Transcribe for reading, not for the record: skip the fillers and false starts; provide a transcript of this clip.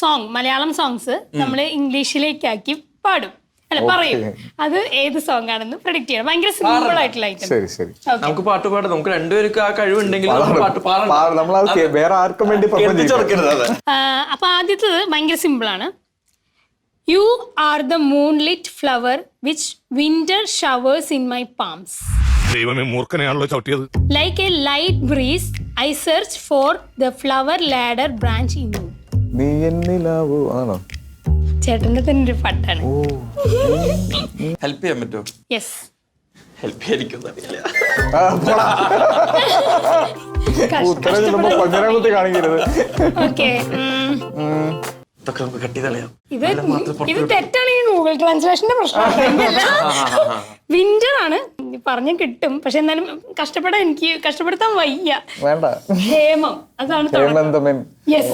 Song Malayalam songs നമ്മൾ ഇംഗ്ലീഷിലേക്കാക്കി പാടും അല്ല പറയും. അത് ഏത് സോങ് ആണെന്ന് പ്രെഡിക്റ്റ് ചെയ്യണം. ഭയങ്കര സിമ്പിൾ ആയിട്ടുള്ള ഐറ്റം. ശരി ശരി, നമുക്ക് പാട്ട് പാടാം. നമുക്ക് രണ്ടുപേർക്ക് ആ കഴിവുണ്ടെങ്കിൽ പാട്ട് പാടാം. നമ്മളത് വേറെ ആർക്കും വേണ്ടി അപ്പൊ ആദ്യത്തത് ഭയങ്കര സിമ്പിൾ ആണ്. You are the moonlit flower which winter showers in my palms. ദൈവമേ, മൂർഖനെയാണല്ലോ ചവിട്ടിയത്. Like a light breeze I search for the flower ladder branch in you. നീ എന്നിലാവൂ ആണോ? ചേട്ടന്റെ തന്നെ ഒരു പാട്ടാണ്. ഹെൽപ്പ് ചെയ്യാൻ പറ്റുമോ? യെസ്, ഹെൽപ്പ് ചെയ്യാൻ കാണിക്കരുത്. ഓക്കെ. ഇതൊക്കെ നമുക്ക് കട്ടി തളയാം. ഇത് തെറ്റാണെങ്കിൽ ഗൂഗിൾ ട്രാൻസ്ലേഷന്റെ പ്രശ്നമാണ്. വിന്റർ ആണ് പറഞ്ഞ കിട്ടും, പക്ഷെ എന്നാലും കഷ്ടപ്പെടുത്താൻ വയ്യ. വേണ്ട, ഹേമം, അതാണ്. ഹേമന്തമൻ. യെസ്.